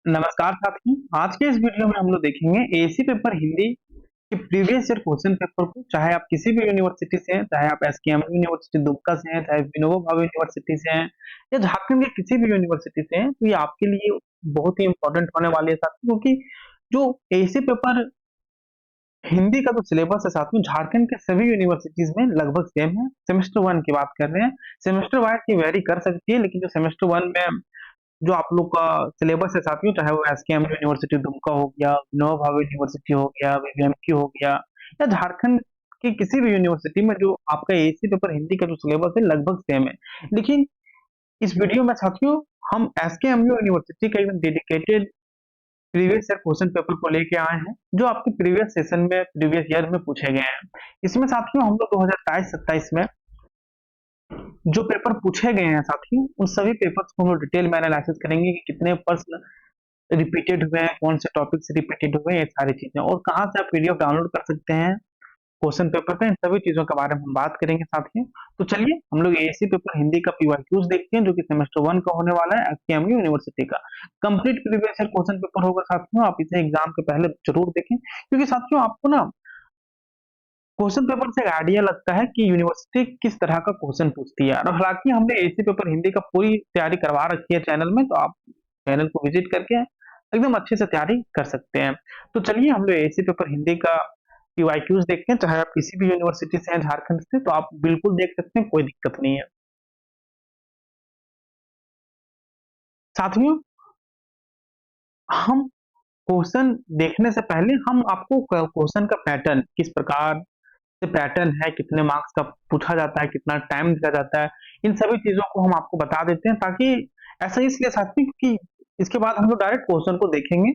नमस्कार साथियों। आज के इस वीडियो में हम लोग देखेंगे एसी पेपर हिंदी के प्रीवियस ईयर क्वेश्चन पेपर को। चाहे आप किसी भी यूनिवर्सिटी से हैं, चाहे आप एसकेएम यूनिवर्सिटी दुमका से हैं, चाहे विनोबा भावे यूनिवर्सिटी से हैं या झारखंड के किसी भी यूनिवर्सिटी से हैं, तो ये आपके लिए बहुत ही इंपॉर्टेंट होने वाले है साथियों, क्योंकि जो एसी पेपर हिंदी का जो सिलेबस है साथियों, झारखंड के सभी यूनिवर्सिटीज में लगभग सेम है। सेमेस्टर वन की बात कर रहे हैं। सेमेस्टर वाइज की वेरी कर सकती है, लेकिन जो सेमेस्टर वन में जो आप लोग का सिलेबस है साथियों, चाहे वो एसकेएम यूनिवर्सिटी दुमका हो गया, विनोबा भावे यूनिवर्सिटी हो गया, वीवीएमक्यू हो गया, या झारखंड की किसी भी यूनिवर्सिटी में जो आपका एसी पेपर हिंदी का जो सिलेबस है लगभग सेम है। लेकिन इस वीडियो में साथियों हम एसकेएम यूनिवर्सिटी का एकदम dedicated previous year question paper को लेके आए हैं, जो आपके प्रीवियस सेशन में प्रीवियस ईयर में पूछे गए हैं। इसमें साथियों हम लोग 2023-27 में जो पेपर पूछे गए हैं साथियों, उन सभी पेपर्स को हम लोग डिटेल में एनालिसिस करेंगे कि कितने प्रश्न रिपीटेड हुए हैं, कौन से टॉपिक से रिपीटेड हुए हैं, ये सारी चीजें, और कहाँ से आप पीडीएफ डाउनलोड कर सकते हैं क्वेश्चन पेपर का, इन सभी चीजों के बारे में हम बात करेंगे साथियों। तो चलिए हम लोग एएससी पेपर हिंदी का पीवाईक्यूज देखते हैं, जो कि सेमेस्टर वन का होने वाला है एसकेएमयू यूनिवर्सिटी का। Complete previous year question paper होगा साथियों, आप इसे एग्जाम के पहले जरूर देखें, क्योंकि साथियों आपको ना क्वेश्चन पेपर से एक आइडिया लगता है कि यूनिवर्सिटी किस तरह का क्वेश्चन पूछती है। और हालांकि हमने एसी पेपर हिंदी का पूरी तैयारी करवा रखी है चैनल में, तो आप चैनल को विजिट करके एकदम अच्छे से तैयारी कर सकते हैं। तो चलिए हम लोग एसी पेपर हिंदी का पीवाईक्यूज देखते हैं। चाहे आप किसी भी यूनिवर्सिटी से हैं झारखंड से, तो आप बिल्कुल देख सकते हैं, कोई दिक्कत नहीं है साथियों। हम क्वेश्चन देखने से पहले हम आपको क्वेश्चन का पैटर्न, किस प्रकार से पैटर्न है, कितने मार्क्स का पूछा जाता है, कितना टाइम दिया जाता है, इन सभी चीजों को हम आपको बता देते हैं, ताकि ऐसा इसलिए साथी क्योंकि इसके बाद हम लोग डायरेक्ट क्वेश्चन को देखेंगे।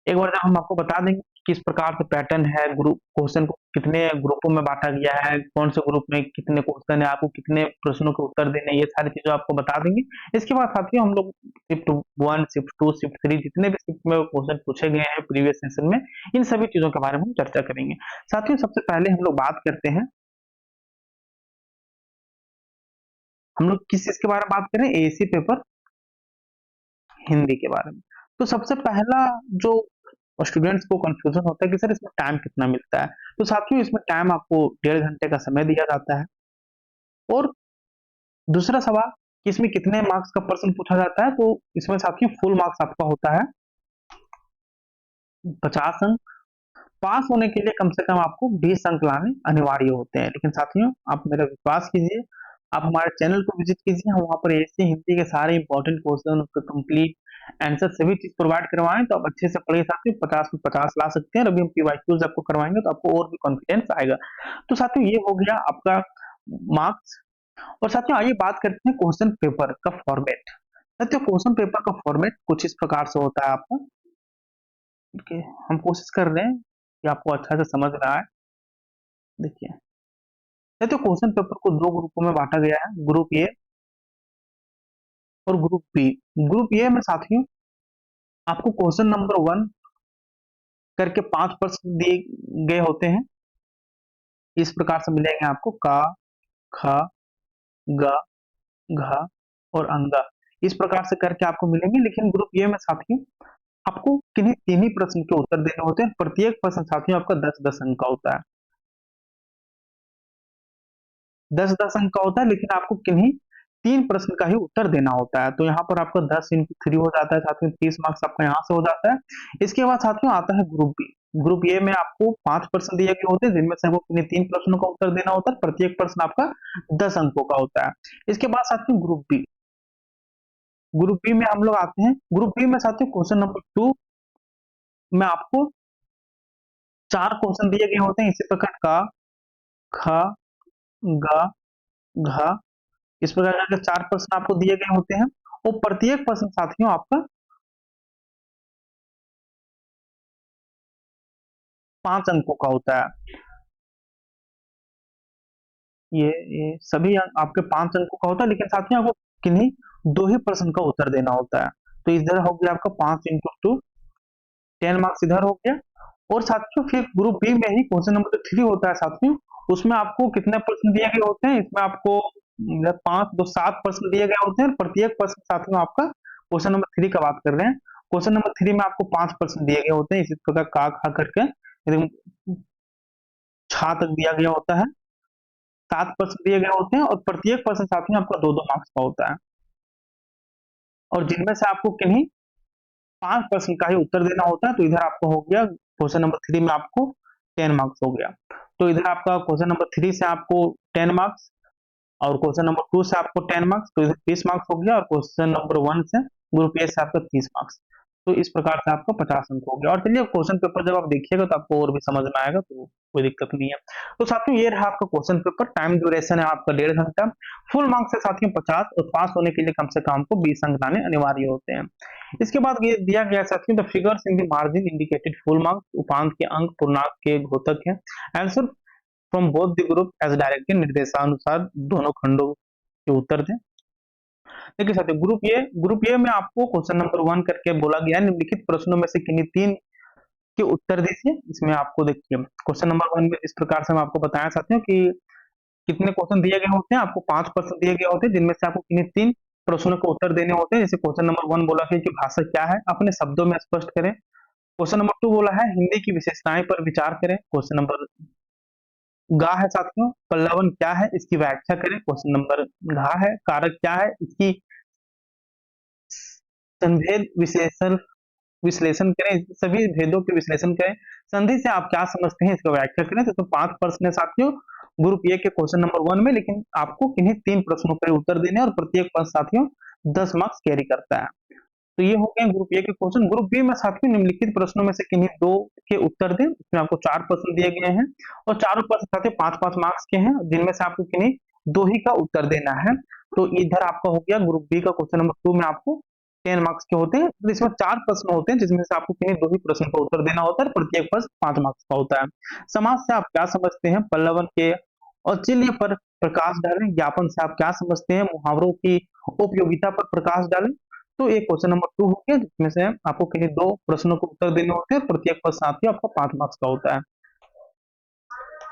एक बार जब हम आपको बता देंगे कि किस प्रकार से पैटर्न है, ग्रुप क्वेश्चन को कितने ग्रुपों में बांटा गया है, कौन से ग्रुप में कितने क्वेश्चन है, आपको कितने प्रश्नों के उत्तर देने, ये सारी चीजें आपको बता देंगे। इसके बाद साथियों हम लोग shift one, shift two, shift three, जितने भी शिफ्ट में क्वेश्चन पूछे गए हैं प्रीवियस सेशन में, इन सभी चीजों के बारे में हम चर्चा करेंगे साथियों। सबसे पहले हम लोग बात करते हैं, हम लोग किस चीज के बारे में बात करें, एसी पेपर हिंदी के बारे में। तो सबसे पहला जो स्टूडेंट्स को कंफ्यूजन होता है कि सर इसमें टाइम कितना मिलता है, तो साथियों इसमें टाइम आपको 1.5 घंटे का समय दिया जाता है। और दूसरा सवाल कि इसमें कितने मार्क्स का प्रश्न पूछा जाता है, तो इसमें साथियों फुल मार्क्स आपका होता है 50 अंक। पास होने के लिए कम से कम आपको 20 अंक लाने अनिवार्य होते हैं। लेकिन साथियों आप मेरा विश्वास कीजिए, आप हमारे चैनल को विजिट कीजिए, हम वहाँ पर ऐसे हिंदी के सारे इंपॉर्टेंट क्वेश्चन, उसके कंप्लीट आंसर सभी चीज प्रोवाइड करवाएं, तो आप अच्छे से पढ़िए साथियों, 50 में 50 ला सकते हैं। और अभी हम पीवाईक्यूज आपको करवाएंगे तो आपको और भी कॉन्फिडेंस आएगा। तो साथियों ये हो गया आपका मार्क्स। और साथियों आइए बात करते हैं क्वेश्चन पेपर का फॉर्मेट। साथियों क्वेश्चन पेपर का फॉर्मेट कुछ इस प्रकार से होता है आपका, देखिए हम कोशिश कर रहे हैं कि आपको अच्छा से समझ रहा है। देखिए तो क्वेश्चन पेपर को दो ग्रुपों में बांटा गया है, ग्रुप ए और ग्रुप बी। ग्रुप ए में साथियों आपको क्वेश्चन नंबर 1 करके 5 प्रश्न दिए गए होते हैं। इस प्रकार से मिलेंगे आपको का, ख, ग, घ और अंगा, इस प्रकार से करके आपको मिलेंगे। लेकिन ग्रुप ए में साथियों आपको किन्हीं तीन ही प्रश्न के उत्तर देने होते हैं। प्रत्येक प्रश्न साथियों आपका 10-10 अंक का होता है, 10-10 अंक का होता है, लेकिन आपको किन्हीं 3 प्रश्न का ही उत्तर देना होता है। तो यहाँ पर आपका 10 इंटू 3 हो जाता है साथियों, 30 मार्क्स आपका यहाँ से हो जाता है। इसके बाद साथियों आता है ग्रुप बी। ग्रुप ए में आपको 5 प्रश्न दिए गए होते हैं, जिनमें से आपको किन्हीं 3 प्रश्नों का उत्तर देना होता है। प्रत्येक प्रश्न आपका 10 अंकों का होता है। इसके बाद साथियों ग्रुप बी, ग्रुप बी में हम लोग आते हैं। ग्रुप बी में साथियों क्वेश्चन नंबर 2 में आपको 4 क्वेश्चन दिए गए होते हैं, इसी प्रकार का, ख, ग, घ, इस प्रकार के 4 प्रश्न आपको दिए गए होते हैं। और प्रत्येक प्रश्न साथियों आपका 5 अंकों का होता है। ये सभी अंक आपके 5 अंकों का होता है, लेकिन साथियों आपको किन्हीं 2 ही प्रश्न का उत्तर देना होता है। तो इधर हो गया आपका 5 इंटू 2, 10 मार्क्स इधर हो गया। और साथियों फिर ग्रुप बी में ही क्वेश्चन नंबर 3 होता है साथियों, उसमें आपको कितने प्रश्न दिए गए होते हैं, इसमें आपको 5 2 7 प्रश्न दिए गए होते हैं। प्रत्येक प्रश्न साथियों आपका क्वेश्चन नंबर 3 का बात कर रहे हैं। क्वेश्चन नंबर 3 में आपको 5% दिए गए होते हैं, इसी प्रकार का खा करके एकदम छा तक दिया गया होता है, 7% दिए गए होते हैं और प्रत्येक प्रश्न साथ में आपका 2-2 मार्क्स का होता है। और जिनमें से आपको किन्हीं 5% का ही उत्तर देना होता है, तो इधर आपको हो गया क्वेश्चन नंबर 3 में आपको 10 मार्क्स हो गया। तो इधर आपका क्वेश्चन नंबर 3 से आपको 10 मार्क्स और क्वेश्चन नंबर 2 से आपको 10 मार्क्स, तो इधर 30 मार्क्स हो गया और क्वेश्चन नंबर 1 से ग्रुप ए से आपका 30 मार्क्स। तो इस प्रकार से आपका 50 अंक हो गया। और चलिए क्वेश्चन पेपर जब आप देखिएगा तो आपको और भी समझ में आएगा, तो कोई दिक्कत नहीं है। तो साथियों ये रहा आपका क्वेश्चन पेपर, टाइम ड्यूरेशन है आपका 1.5 घंटा, फुल मार्क्स है साथियों 50 और पास होने के लिए कम से कम आपको 20 अंक लाने अनिवार्य होते हैं। इसके बाद ये दिया गया साथियों, the figures in the margin indicated full marks, उपांत के अंक पूर्णांक के घोतक है। Answer from both the group as directed, निर्देशानुसार दोनों खंडों के उत्तर दें। देखिए साथियों ग्रुप ए में आपको क्वेश्चन नंबर 1 करके बोला गया है, निम्नलिखित प्रश्नों में से किन्हीं 3 के उत्तर दीजिए। इसमें आपको देखिए क्वेश्चन नंबर 1 में इस प्रकार से मैं आपको बताया साथियों कि कितने क्वेश्चन दिए गए होते हैं, आपको 5 प्रश्न दिए गए होते हैं, जिनमें से आपको किन्हीं 3 प्रश्नों के उत्तर देने होते हैं। जैसे क्वेश्चन नंबर 1 बोला है कि भाषा क्या है, अपने शब्दों में स्पष्ट करें। क्वेश्चन नंबर 2 बोला है हिंदी की विशेषताएं पर विचार करें। क्वेश्चन नंबर गा है साथियों, पल्लवन क्या है इसकी व्याख्या करें। क्वेश्चन नंबर घा है कारक क्या है इसकी संभेद विशेषण विश्लेषण करें, सभी भेदों के विश्लेषण करें। संधि से आप क्या समझते हैं इसका व्याख्या करें। तो 5 प्रश्न है साथियों ग्रुप ए के क्वेश्चन नंबर 1 में, लेकिन आपको किन्हीं 3 प्रश्नों पर उत्तर देने और प्रत्येक प्रश्न साथियों 10 मार्क्स कैरी करता है। तो ये हो गए ग्रुप ए के क्वेश्चन। ग्रुप बी में साथियों निम्नलिखित प्रश्नों में से किन्हीं 2 के उत्तर दें। इसमें आपको 4 प्रश्न दिए गए हैं और चारों प्रश्न साथियों 5-5 मार्क्स के हैं, जिनमें से आपको किन्हीं 2 ही का उत्तर देना है। तो इधर आपका हो गया ग्रुप बी का क्वेश्चन नंबर 2 में आपको 10 मार्क्स के होते हैं। तो इसमें 4 प्रश्न होते हैं, जिसमें से आपको किन्हीं 2 ही प्रश्न का उत्तर देना होता है, प्रत्येक प्रश्न 5 मार्क्स का होता है। समाज से आप क्या समझते हैं, पल्लवन के औचित्य पर प्रकाश डालें। ज्ञापन से आप क्या समझते हैं, मुहावरों की उपयोगिता पर प्रकाश डालें। तो ये क्वेश्चन नंबर 2 हो गया, जिसमें से आपको किन्हीं 2 प्रश्नों को उत्तर देने होते हैं, प्रत्येक प्रश्न साथियों आपका 5 मार्क्स का होता है।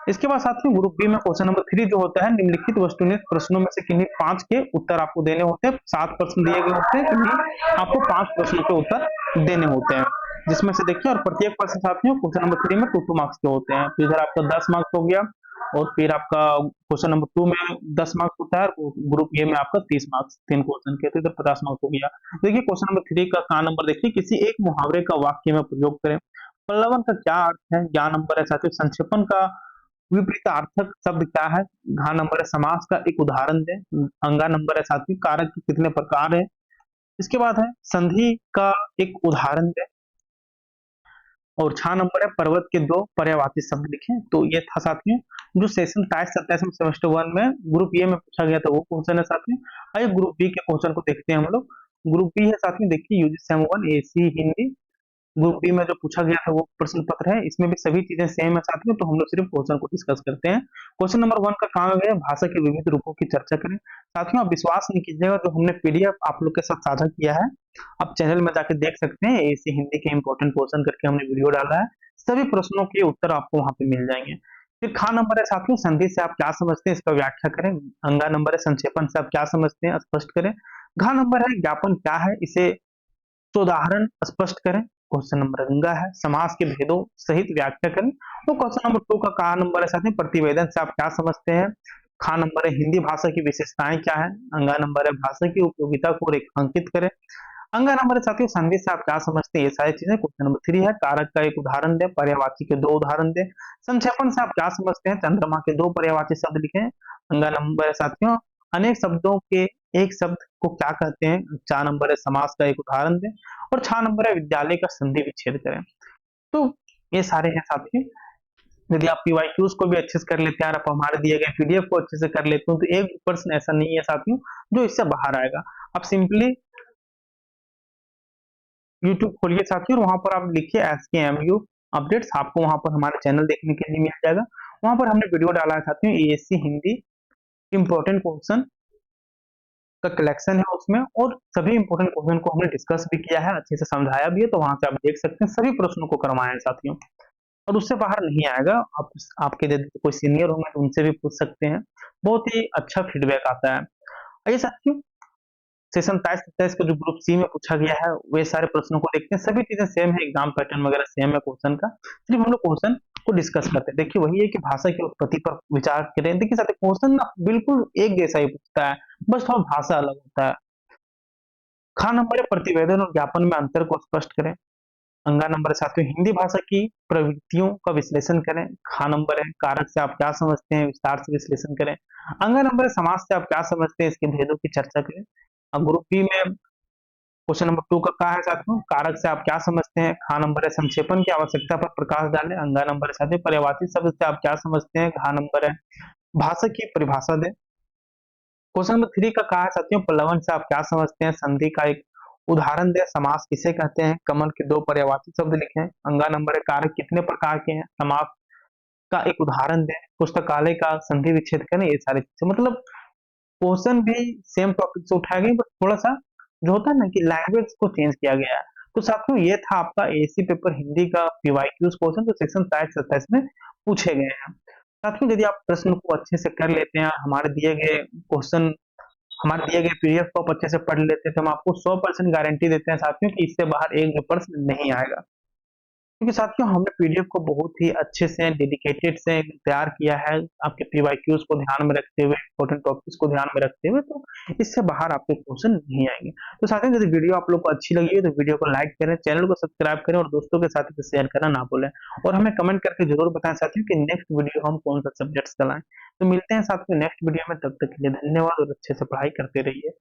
इसके बाद साथियों ग्रुप बी में क्वेश्चन नंबर 3 जो होता है, निम्नलिखित वस्तुनिष्ठ प्रश्नों में से किन्हीं 5 के उत्तर आपको देने होते हैं। 7 प्रश्न दिए गए होते हैं, किन्हीं आपको 5 प्रश्नों के उत्तर देने होते हैं, जिसमें से देखिए और प्रत्येक प्रश्न साथियों क्वेश्चन नंबर 3 में 2-2 मार्क्स के होते हैं। तो इधर आपका 10 मार्क्स हो गया और फिर आपका क्वेश्चन नंबर 2 में 10 मार्क्स होता है, ग्रुप ए में आपका 30 मार्क्स 3 क्वेश्चन के, तो इधर 50 मार्क्स हो गया। देखिए क्वेश्चन नंबर 3 का नंबर देखिए, किसी एक मुहावरे का वाक्य में प्रयोग करें। पल्लवन का क्या अर्थ है, ज्ञान नंबर है साथियों। संक्षेपण का विपरीतार्थक शब्द क्या है, घा नंबर है। समास का एक उदाहरण दें, अंगा नंबर है साथियों। कारक के कितने प्रकार है। इसके बाद है संधि का एक उदाहरण दें और 6 नंबर है पर्वत के 2 पर्यायवाची शब्द लिखें। तो ये था साथियों जो सेशन 27 में सेमेस्टर 1 में ग्रुप ए में पूछा गया था, वो क्वेश्चन है साथियों। आइए ग्रुप बी के क्वेश्चन को देखते हैं हम लोग। ग्रुप बी है साथियों, देखिए UG sem 1 AC Hindi group B में जो पूछा गया था वो प्रश्न पत्र है। इसमें भी सभी चीजें सेम है साथियों, तो हम लोग सिर्फ क्वेश्चन को डिस्कस करते हैं। क्वेश्चन नंबर 1 का काम है भाषा के विविध रूपों की चर्चा करें। साथियों आप विश्वास नहीं कीजिएगा, जो हमने पीडीएफ आप लोग के साथ साझा किया है, आप चैनल में जाकर देख सकते हैं। एसी हिंदी के इंपॉर्टेंट क्वेश्चन करके हमने वीडियो डाला है, सभी प्रश्नों के उत्तर आपको वहां पे मिल जाएंगे। फिर खा नंबर है साथियों, संधि से आप क्या समझते हैं इसका व्याख्या करें। अंगा नंबर है संक्षेपण से आप क्या समझते हैं स्पष्ट करें। घा नंबर है ज्ञापन क्या है इसे उदाहरण स्पष्ट करें। क्वेश्चन नंबर गंगा है समास के भेदों सहित व्याख्या करें। तो क्वेश्चन नंबर 2 का नंबर है साथ में प्रतिवेदन से आप क्या समझते हैं। खा नंबर है हिंदी भाषा की विशेषताएं क्या है। अंगा नंबर है भाषा की उपयोगिता को रेखांकित करें। अंगा नंबर है साथियों संधि से आप क्या समझते हैं, ये सारी चीजें। क्वेश्चन नंबर 3 है कारक का एक उदाहरण दे, पर्यायवाची के 2 उदाहरण दे। संक्षेपण से आप क्या समझते हैं, चंद्रमा के 2 पर्यायवाची शब्द लिखें। अंगा नंबर है साथियों अनेक शब्दों के एक शब्द को क्या कहते हैं। 4 नंबर है समास का एक उदाहरण दें और 6 नंबर है विद्यालय का संधि विच्छेद करें। तो ये सारे हैं साथियों। यदि आप पीवाईक्यूज को भी अच्छे से कर लेते हैं और आप हमारे दिए गए पीडीएफ को अच्छे से कर लेते हो, तो एक प्रश्न ऐसा नहीं है साथियों जो इससे बाहर आएगा। आप सिंपली यूट्यूब खोलिए साथियों और वहां पर आप लिखिए एसकेएमयू अपडेट्स, आपको वहां पर हमारा चैनल देखने के लिए मिल जाएगा। वहां पर हमने वीडियो डाला है साथियों, एएससी हिंदी इंपॉर्टेंट क्वेश्चन का कलेक्शन है उसमें, और सभी इंपॉर्टेंट क्वेश्चन को हमने डिस्कस भी किया है, अच्छे से समझाया भी है। तो वहां से आप देख सकते हैं, सभी प्रश्नों को करवाए हैं साथियों, और उससे बाहर नहीं आएगा। आप आपके यदि कोई सीनियर होंगे तो उनसे भी पूछ सकते हैं, बहुत ही अच्छा फीडबैक आता है। आइए साथियों सेशन 27-27 का जो ग्रुप सी में पूछा गया है, वे सारे प्रश्नों को देखते हैं। सभी चीज़ें सेम है, एग्ज़ाम पैटर्न वगैरह सेम है क्वेश्चन का। सिर्फ़ हम लोग क्वेश्चन को डिस्कस करते हैं। देखिए वही है कि भाषा की उत्पत्ति पर विचार करें। देखिए साथियों क्वेश्चन ना बिल्कुल एक जैसा ही पूछता है, बस थोड़ा भाषा अलग होता है। खा नंबर है प्रतिवेदन और ज्ञापन में अंतर को स्पष्ट करें। अंगा नंबर है साथियों हिंदी भाषा की प्रवृत्तियों का विश्लेषण करें। खा नंबर है कारक से आप क्या समझते हैं, विस्तार से विश्लेषण करें। अंगा नंबर है समाज से आप क्या समझते हैं, इसके भेदों की चर्चा करें। अब ग्रुप बी में क्वेश्चन नंबर 2 का क्या है साथियों, कारक से आप क्या समझते हैं। खा नंबर है संक्षेपण की आवश्यकता पर प्रकाश डालें। अंगा नंबर है साथियों पर्यायवाची शब्द से आप क्या समझते हैं। घा नंबर है भाषा की परिभाषा दें। क्वेश्चन नंबर 3 का कहा है साथियों प्रलवन से आप क्या समझते हैं। संधि का एक उदाहरण दें। समास किसे कहते हैं। कमल के 2 पर्यायवाची शब्द लिखें। अंगा नंबर है कारक कितने प्रकार के हैं। समास का एक उदाहरण दें। पुस्तकालय का संधि विच्छेद करें। ये सारी चीजें मतलब क्वेश्चन भी सेम टॉपिक से उठाया गया बट थोड़ा सा जो होता है ना कि लैंग्वेज को चेंज किया गया है। तो साथियों ये था आपका एएससी पेपर हिंदी का पीवाईक्यूज क्वेश्चन जो सेक्शन 27-27 में पूछे गए हैं। साथियों यदि आप प्रश्न को अच्छे से कर लेते हैं, हमारे दिए गए पीडीएफ को आप अच्छे से पढ़ लेते हैं तो हम आपको 100% गारंटी देते हैं साथियों कि इससे बाहर एक भी प्रश्न नहीं आएगा। क्योंकि साथियों हमने पीडीएफ को बहुत ही अच्छे से डेडिकेटेड से तैयार किया है आपके पीवाईक्यूज को ध्यान में रखते हुए, इंपॉर्टेंट टॉपिक्स को ध्यान में रखते हुए, तो इससे बाहर आपके क्वेश्चन नहीं आएंगे। तो साथियों यदि वीडियो आप लोग को अच्छी लगी है तो वीडियो को लाइक करें, चैनल को सब्सक्राइब करें और दोस्तों के साथ इसे शेयर करना ना भूलें। और हमें कमेंट करके जरूर बताएं साथियों कि नेक्स्ट वीडियो हम कौन सा सब्जेक्ट्स का लाएं। तो मिलते हैं साथियों नेक्स्ट वीडियो में, तब तक के लिए धन्यवाद और अच्छे से पढ़ाई करते रहिए।